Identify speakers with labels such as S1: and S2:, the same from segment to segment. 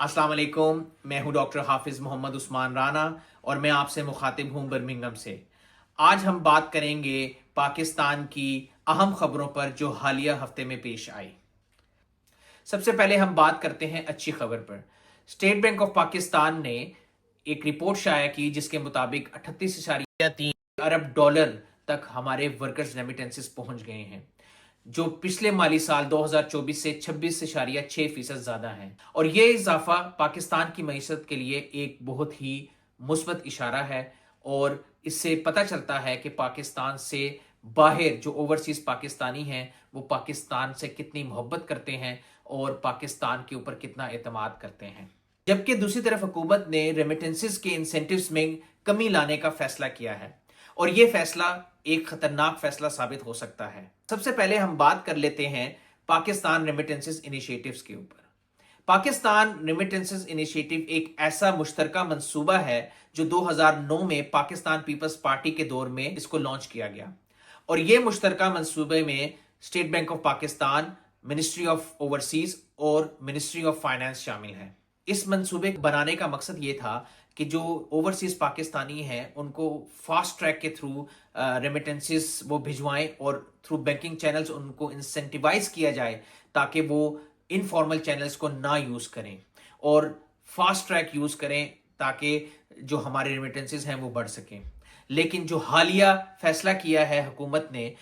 S1: अस्सलाम वालेकुम। मैं हूं डॉक्टर हाफिज मोहम्मद उस्मान राना और मैं आपसे मुखातिब हूं बर्मिंघम से। आज हम बात करेंगे पाकिस्तान की अहम खबरों पर जो हालिया हफ्ते में पेश आई। सबसे पहले हम बात करते हैं अच्छी खबर पर। स्टेट बैंक ऑफ पाकिस्तान ने एक रिपोर्ट शाया की जिसके मुताबिक 38.3 अरब डॉलर तक हमारे वर्कर्स रेमिटेंसेस पहुंच गए हैं, जो पिछले माली साल 2024 से 26.6% ज्यादा है। और ये इजाफा पाकिस्तान की मईशत के लिए एक बहुत ही मुस्बत इशारा है। और इससे पता चलता है कि पाकिस्तान से बाहर जो ओवरसीज पाकिस्तानी हैं वो पाकिस्तान से कितनी मोहब्बत करते हैं और पाकिस्तान के ऊपर कितना एतमाद करते हैं। जबकि दूसरी तरफ हुकूमत ने रेमिटेंसेस के इंसेंटिव्स में कमी लाने का फैसला किया है और यह फैसला एक खतरनाक फैसला साबित हो सकता है। सबसे पहले हम बात कर लेते हैं पाकिस्तान रेमिटेंसेस इनिशिएटिव्स के ऊपर। पाकिस्तान रेमिटेंसेस इनिशिएटिव एक ऐसा मुश्तरका मंसूबा है जो 2009 में पाकिस्तान पीपल्स पार्टी के दौर में इसको लॉन्च किया गया। और यह मुश्तरका मंसूबे में state bank of Pakistan, ministry of overseas और मिनिस्ट्री ऑफ फाइनेंस शामिल है। इस मंसूबे बनाने का मकसद ये था कि जो ओवरसीज पाकिस्तानी हैं उनको फास्ट ट्रैक के थ्रू रेमिटेंसेस वो भिजवाएं और थ्रू बैंकिंग चैनल्स उनको इंसेंटिवाइज किया जाए ताकि वो इनफॉर्मल चैनल्स को ना यूज करें और फास्ट ट्रैक यूज करें ताकि जो हमारे रेमिटेंसेस हैं वो बढ़ सकें। लेकिन जो हालिया फैसला किया है हुकूमत ने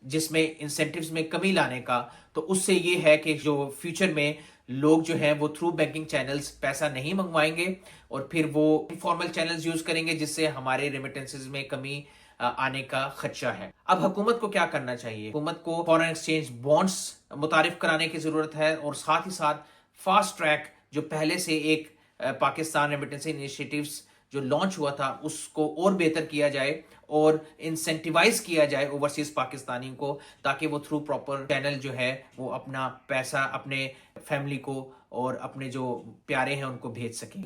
S1: जिसमें इंसेंटिव्स में कमी लाने का, तो उससे ये है कि जो फ्यूचर में लोग जो हैं वो थ्रू बैंकिंग चैनल्स पैसा नहीं मंगवाएंगे और फिर वो इनफॉर्मल चैनल्स यूज करेंगे जिससे हमारे रेमिटेंसेस में कमी आने का खदशा है। अब हुकूमत को क्या करना चाहिए? हुकूमत को फॉरेन एक्सचेंज बॉन्ड्स मुतारिफ कराने की जरूरत है और साथ ही साथ फास्ट ट्रैक जो पहले से एक पाकिस्तान रेमिटेंस इनिशिएटिव्स जो लॉन्च हुआ था उसको और बेहतर किया जाए और इंसेंटिवाइज किया जाए ओवरसीज पाकिस्तानी को, ताकि वो थ्रू प्रॉपर चैनल जो है वो अपना पैसा अपने फैमिली को और अपने जो प्यारे हैं उनको भेज सकें।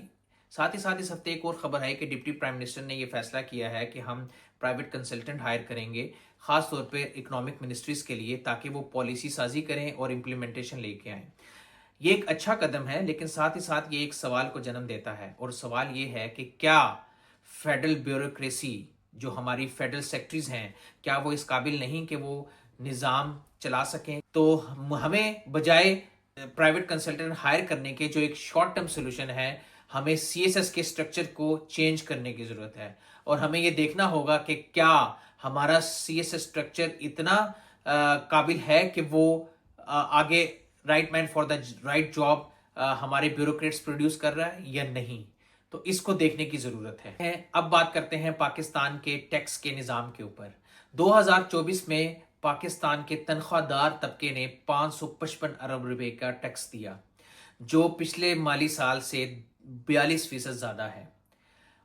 S1: साथ ही साथ इस हफ्ते एक और खबर है कि डिप्टी प्राइम मिनिस्टर ने यह फैसला किया है कि हम प्राइवेट कंसल्टेंट हायर करेंगे खास तौर पे इकोनॉमिक मिनिस्ट्रीज के लिए, ताकि वो पॉलिसी साजी करें और इम्प्लीमेंटेशन लेके आए। ये एक अच्छा कदम है, लेकिन साथ ही साथ ये एक सवाल को जन्म देता है और सवाल ये है कि क्या फेडरल ब्यूरोक्रेसी जो हमारी फेडरल सेक्रेटरीज हैं क्या वो इस काबिल नहीं कि वो निज़ाम चला सकें। तो हमें बजाय प्राइवेट कंसल्टेंट हायर करने के जो एक शॉर्ट टर्म सोल्यूशन है, हमें सीएसएस के स्ट्रक्चर को चेंज करने की जरूरत है और हमें ये देखना होगा कि क्या हमारा सीएसएस स्ट्रक्चर इतना काबिल है कि वो आगे right man for the right job हमारे ब्यूरोक्रेट्स प्रोड्यूस कर रहा है या नहीं। तो इसको देखने की जरूरत है। अब बात करते हैं पाकिस्तान के टैक्स के निजाम के ऊपर। 2024 में पाकिस्तान के तनख्वाहदार तबके ने 555 अरब रुपए का टैक्स दिया, जो पिछले माली साल से 42% ज्यादा है।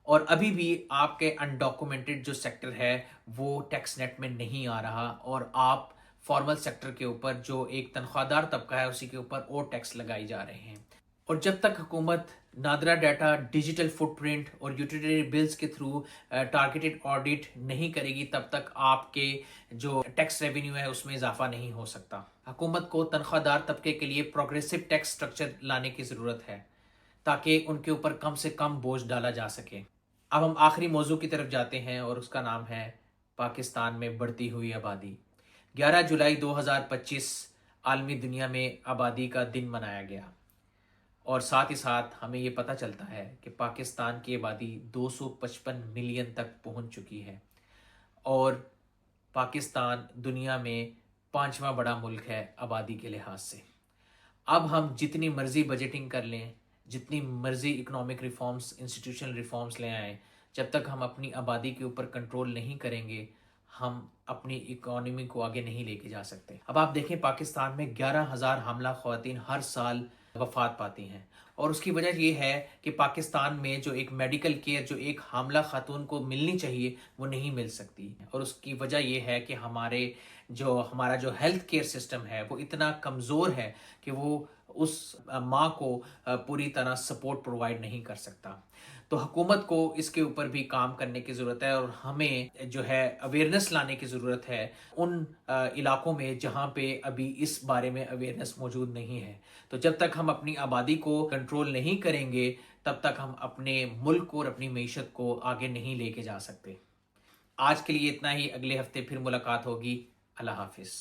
S1: और अभी भी आपके अनडॉक्यूमेंटेड जो सेक्टर है वो टैक्स नेट में नहीं आ रहा और आप फॉर्मल सेक्टर के ऊपर जो एक तनख्वाहदार तबका है उसी के ऊपर और टैक्स लगाई जा रहे हैं। और जब तक हुकूमत नादरा डाटा, डिजिटल फुटप्रिंट और यूटिलिटी बिल्स के थ्रू टारगेटेड ऑडिट नहीं करेगी तब तक आपके जो टैक्स रेवेन्यू है उसमें इजाफा नहीं हो सकता। हुकूमत को तनख्वाहदार तबके के लिए प्रोग्रेसिव टैक्स स्ट्रक्चर लाने की जरूरत है ताकि उनके ऊपर कम से कम बोझ डाला जा सके। अब हम आखिरी मौजू की तरफ जाते हैं और उसका नाम है पाकिस्तान में बढ़ती हुई आबादी। 11 जुलाई 2025 आलमी दुनिया में आबादी का दिन मनाया गया और साथ ही साथ हमें ये पता चलता है कि पाकिस्तान की आबादी 255 मिलियन तक पहुंच चुकी है और पाकिस्तान दुनिया में 5वां बड़ा मुल्क है आबादी के लिहाज से। अब हम जितनी मर्जी बजटिंग कर लें, जितनी मर्जी इकोनॉमिक रिफॉर्म्स, इंस्टीट्यूशनल रिफॉर्म्स ले आएँ, जब तक हम अपनी आबादी के ऊपर कंट्रोल नहीं करेंगे हम अपनी इकोनॉमी को आगे नहीं लेके जा सकते। अब आप देखें पाकिस्तान में 11,000 हामला ख्वातीन हर साल वफात पाती हैं और उसकी वजह ये है कि पाकिस्तान में जो एक मेडिकल केयर जो एक हामला खातून को मिलनी चाहिए वो नहीं मिल सकती। और उसकी वजह ये है कि हमारा जो हेल्थ केयर सिस्टम है वो इतना कमज़ोर है कि वो उस माँ को पूरी तरह सपोर्ट प्रोवाइड नहीं कर सकता। تو حکومت کو اس کے اوپر بھی کام کرنے کی ضرورت ہے، اور ہمیں جو ہے اویئرنیس لانے کی ضرورت ہے ان علاقوں میں جہاں پہ ابھی اس بارے میں اویئرنیس موجود نہیں ہے۔ تو جب تک ہم اپنی آبادی کو کنٹرول نہیں کریں گے تب تک ہم اپنے ملک کو اور اپنی معیشت کو آگے نہیں لے کے جا سکتے۔ آج کے لیے اتنا ہی، اگلے ہفتے پھر ملاقات ہوگی۔ اللہ حافظ۔